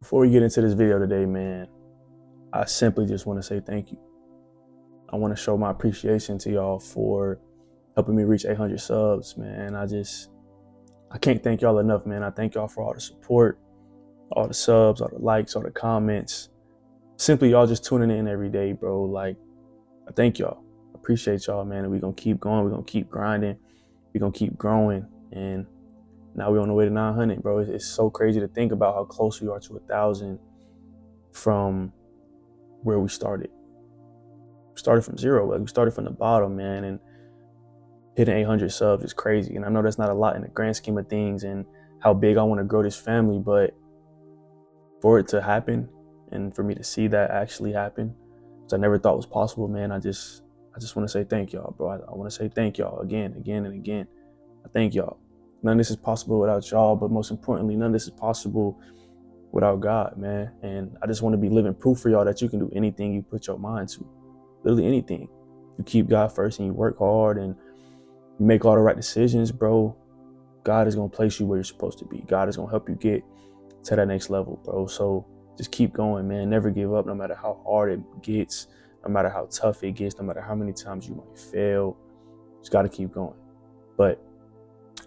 Before we get into this video today, man, I simply just want to say thank you. I want to show my appreciation to y'all for helping me reach 800 subs, man. I can't thank y'all enough, man. I thank y'all for all the support, all the subs, all the likes, all the comments. Simply y'all just tuning in every day, bro. Like, I thank y'all. I appreciate y'all, man. And we're going to keep going. We're going to keep grinding. We're going to keep growing. And now we're on the way to 900, bro. It's so crazy to think about how close we are to 1,000 from where we started. We started from zero. Like, we started from the bottom, man. And hitting 800 subs is crazy. And I know that's not a lot in the grand scheme of things and how big I want to grow this family, but for it to happen and for me to see that actually happen, which I never thought was possible, man, I just want to say thank y'all, bro. I want to say thank y'all again and again. I thank y'all. None of this is possible without y'all, but most importantly, none of this is possible without God, man. And I just want to be living proof for y'all that you can do anything you put your mind to. Literally anything. You keep God first and you work hard and you make all the right decisions, bro. God is going to place you where you're supposed to be. God is going to help you get to that next level, bro. So just keep going, man. Never give up, no matter how hard it gets, no matter how tough it gets, no matter how many times you might fail. Just got to keep going. But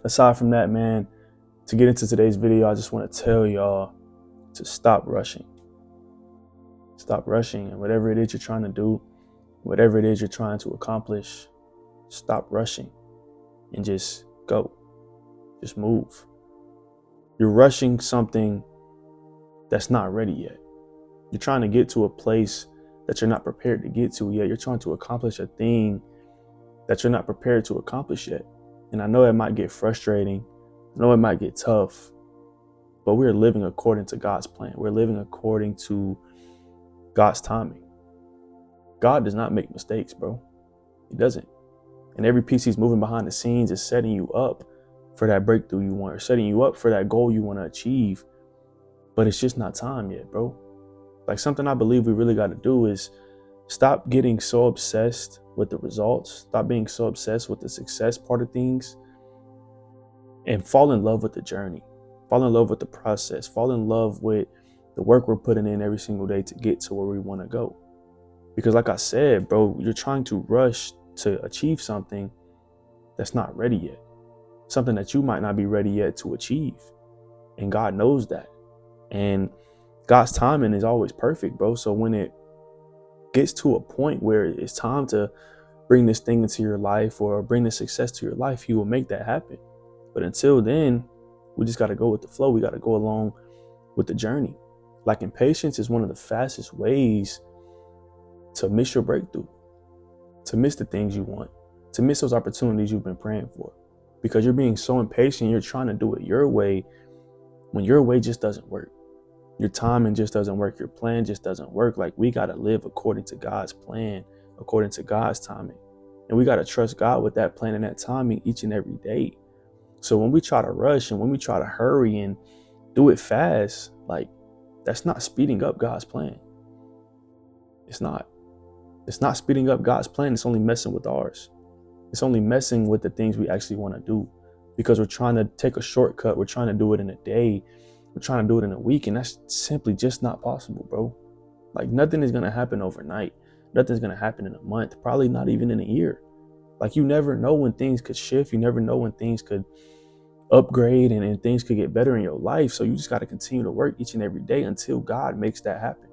aside from that, man, to get into today's video, I just want to tell y'all to stop rushing. Stop rushing. And whatever it is you're trying to do, whatever it is you're trying to accomplish, stop rushing and just go. Just move. You're rushing something that's not ready yet. You're trying to get to a place that you're not prepared to get to yet. You're trying to accomplish a thing that you're not prepared to accomplish yet. And I know it might get frustrating. I know it might get tough, but we're living according to God's plan. We're living according to God's timing. God does not make mistakes, bro. He doesn't. And every piece he's moving behind the scenes is setting you up for that breakthrough you want, or setting you up for that goal you want to achieve. But it's just not time yet, bro. Like, something I believe we really got to do is stop getting so obsessed with the results. Stop being so obsessed with the success part of things and fall in love with the journey. Fall in love with the process. Fall in love with the work we're putting in every single day to get to where we want to go. Because like I said, bro, you're trying to rush to achieve something that's not ready yet. Something that you might not be ready yet to achieve. And God knows that. And God's timing is always perfect, bro. So when it gets to a point where it's time to bring this thing into your life or bring this success to your life, he will make that happen. But until then, we just got to go with the flow. We got to go along with the journey. Like, impatience is one of the fastest ways to miss your breakthrough, to miss the things you want, to miss those opportunities you've been praying for. Because you're being so impatient, you're trying to do it your way when your way just doesn't work. Your timing just doesn't work. Your plan just doesn't work. Like, we got to live according to God's plan, according to God's timing. And we got to trust God with that plan and that timing each and every day. So when we try to rush and when we try to hurry and do it fast, like, that's not speeding up God's plan. It's not. It's not speeding up God's plan. It's only messing with ours. It's only messing with the things we actually want to do, because we're trying to take a shortcut. We're trying to do it in a day. We're trying to do it in a week. And that's simply just not possible, bro. Like, nothing is going to happen overnight. Nothing's going to happen in a month, probably not even in a year. Like, you never know when things could shift. You never know when things could upgrade and things could get better in your life. So you just got to continue to work each and every day until God makes that happen.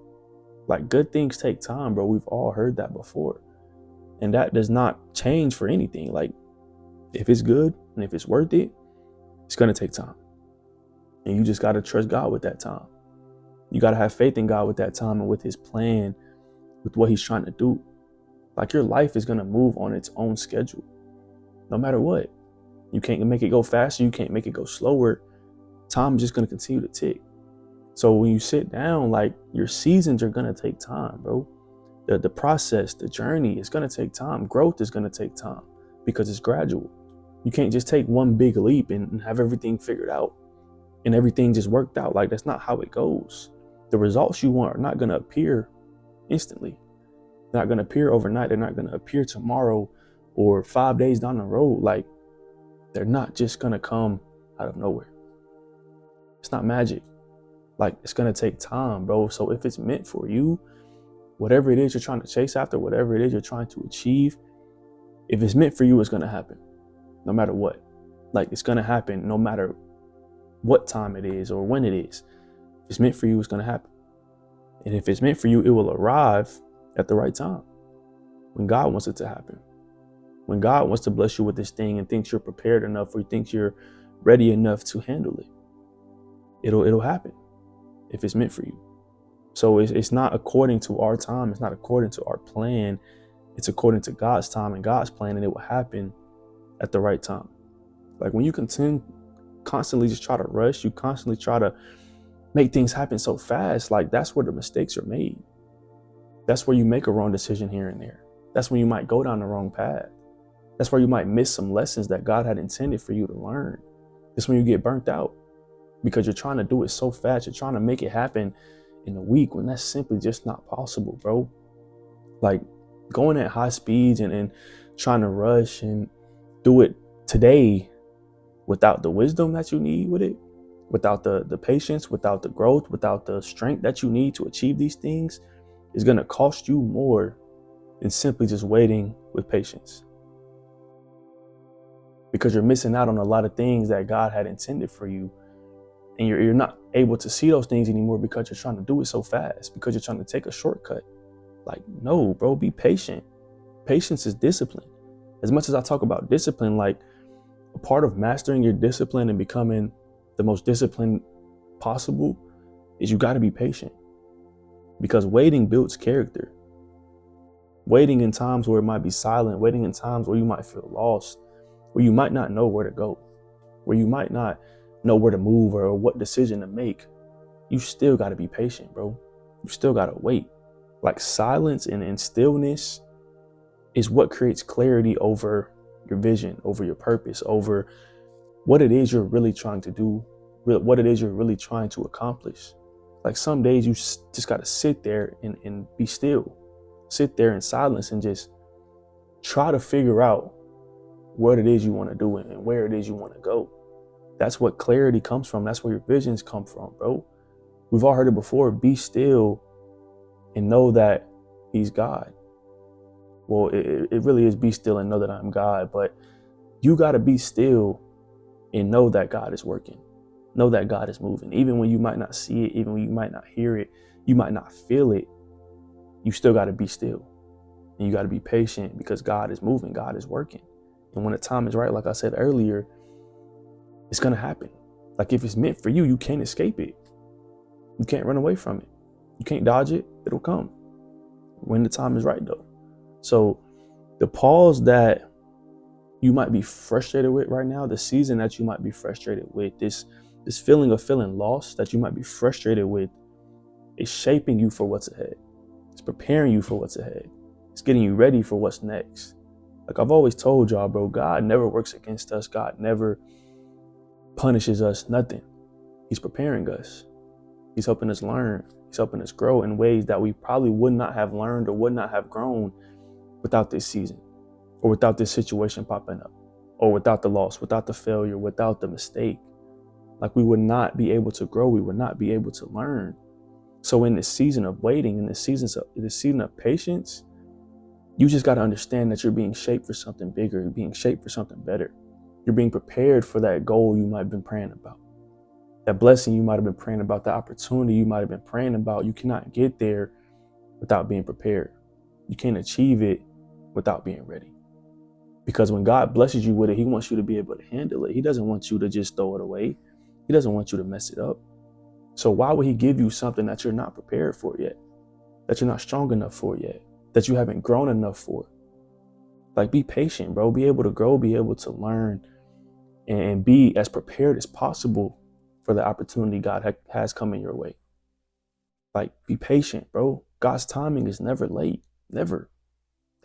Like, good things take time, bro. We've all heard that before. And that does not change for anything. Like, if it's good and if it's worth it, it's going to take time. And you just got to trust God with that time. You got to have faith in God with that time and with his plan, with what he's trying to do. Like, your life is going to move on its own schedule, no matter what. You can't make it go faster. You can't make it go slower. Time is just going to continue to tick. So when you sit down, like, your seasons are going to take time, bro. The process, the journey is going to take time. Growth is going to take time because it's gradual. You can't just take one big leap and have everything figured out and everything just worked out. Like, that's not how it goes. The results you want are not going to appear instantly. They're not going to appear overnight. They're not going to appear tomorrow or 5 days down the road. Like, they're not just going to come out of nowhere. It's not magic. Like, it's going to take time, bro. So if it's meant for you, whatever it is you're trying to chase after, whatever it is you're trying to achieve, if it's meant for you, it's going to happen no matter what. Like, it's going to happen no matter what time it is or when it is. If it's meant for you, it's going to happen. And if it's meant for you, it will arrive at the right time when God wants it to happen. When God wants to bless you with this thing and thinks you're prepared enough or thinks you're ready enough to handle it, it'll happen if it's meant for you. So it's not according to our time. It's not according to our plan. It's according to God's time and God's plan, and it will happen at the right time. Like, when you constantly just try to rush, you constantly try to make things happen so fast, like, that's where the mistakes are made. That's where you make a wrong decision here and there. That's when you might go down the wrong path. That's where you might miss some lessons that God had intended for you to learn. That's when you get burnt out because you're trying to do it so fast. You're trying to make it happen in a week when that's simply just not possible, bro. Like, going at high speeds and trying to rush and do it today without the wisdom that you need with it, without the patience, without the growth, without the strength that you need to achieve these things, is going to cost you more than simply just waiting with patience. Because you're missing out on a lot of things that God had intended for you. And you're not able to see those things anymore because you're trying to do it so fast, because you're trying to take a shortcut. Like, no, bro, be patient. Patience is discipline. As much as I talk about discipline, like, a part of mastering your discipline and becoming the most disciplined possible is you got to be patient. Because waiting builds character. Waiting in times where it might be silent, waiting in times where you might feel lost, where you might not know where to go, where you might not know where to move or what decision to make, you still got to be patient, bro. You still got to wait. Like, silence and stillness is what creates clarity over your vision, over your purpose, over what it is you're really trying to do, what it is you're really trying to accomplish. Like, some days you just got to sit there and be still, sit there in silence and just try to figure out what it is you want to do and where it is you want to go. That's what clarity comes from. That's where your visions come from, bro. We've all heard it before. Be still and know that He's God. Well, it really is be still and know that I'm God, but you got to be still and know that God is working. Know that God is moving. Even when you might not see it, even when you might not hear it, you might not feel it, you still got to be still. And you got to be patient because God is moving. God is working. And when the time is right, like I said earlier, it's going to happen. Like, if it's meant for you, you can't escape it. You can't run away from it. You can't dodge it. It'll come when the time is right, though. So the pause that you might be frustrated with right now, the season that you might be frustrated with, this feeling of feeling lost that you might be frustrated with, is shaping you for what's ahead. It's preparing you for what's ahead. It's getting you ready for what's next. Like, I've always told y'all, bro, God never works against us. God never punishes us, nothing. He's preparing us. He's helping us learn. He's helping us grow in ways that we probably would not have learned or would not have grown without this season, or without this situation popping up, or without the loss, without the failure, without the mistake. Like, we would not be able to grow. We would not be able to learn. So in this season of waiting, in this season of patience, you just got to understand that you're being shaped for something bigger. You're being shaped for something better. You're being prepared for that goal you might have been praying about, that blessing you might have been praying about, the opportunity you might have been praying about. You cannot get there without being prepared. You can't achieve it without being ready. Because when God blesses you with it, He wants you to be able to handle it. He doesn't want you to just throw it away. He doesn't want you to mess it up. So why would He give you something that you're not prepared for yet, that you're not strong enough for yet, that you haven't grown enough for? Like, be patient, bro. Be able to grow, be able to learn, and be as prepared as possible for the opportunity God has coming your way. Like, be patient, bro. God's timing is never late, never.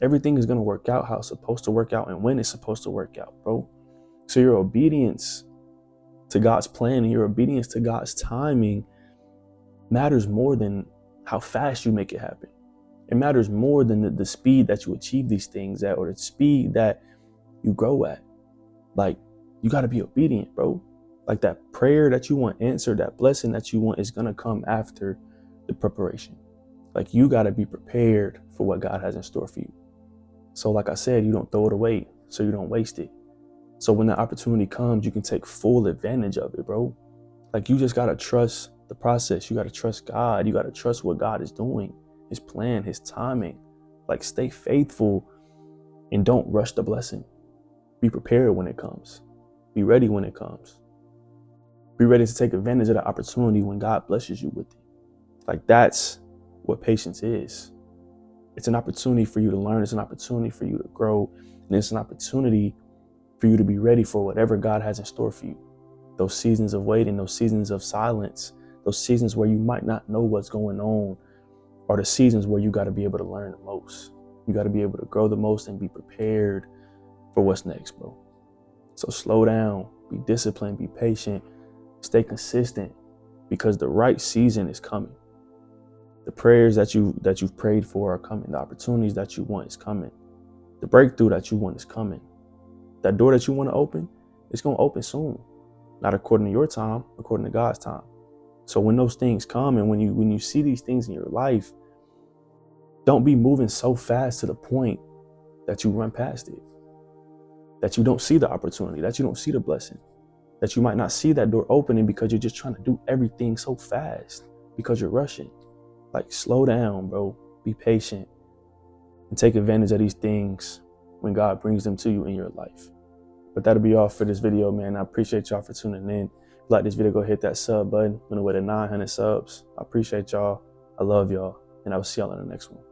Everything is going to work out how it's supposed to work out and when it's supposed to work out, bro. So your obedience to God's plan and your obedience to God's timing matters more than how fast you make it happen. It matters more than the speed that you achieve these things at, or the speed that you grow at. Like, you got to be obedient, bro. Like that prayer that you want answered, that blessing that you want is going to come after the preparation. Like you got to be prepared for what God has in store for you. So like I said, you don't throw it away, so you don't waste it. So when the opportunity comes, you can take full advantage of it, bro. Like you just got to trust the process. You got to trust God. You got to trust what God is doing, his plan, his timing. Like stay faithful and don't rush the blessing. Be prepared when it comes. Be ready when it comes. Be ready to take advantage of the opportunity when God blesses you with it. Like that's what patience is. It's an opportunity for you to learn. It's an opportunity for you to grow. And it's an opportunity for you to be ready for whatever God has in store for you. Those seasons of waiting, those seasons of silence, those seasons where you might not know what's going on are the seasons where you got to be able to learn the most. You got to be able to grow the most and be prepared for what's next, bro. So slow down, be disciplined, be patient, stay consistent, because the right season is coming. The prayers that you've prayed for are coming. The opportunities that you want is coming. The breakthrough that you want is coming. That door that you want to open, it's going to open soon. Not according to your time, according to God's time. So when those things come and when you see these things in your life, don't be moving so fast to the point that you run past it, that you don't see the opportunity, that you don't see the blessing, that you might not see that door opening because you're just trying to do everything so fast because you're rushing. Like slow down, bro. Be patient and take advantage of these things when God brings them to you in your life. But that'll be all for this video, man. I appreciate y'all for tuning in. If you like this video, go hit that sub button. On the way to 900 subs. I appreciate y'all. I love y'all. And I will see y'all in the next one.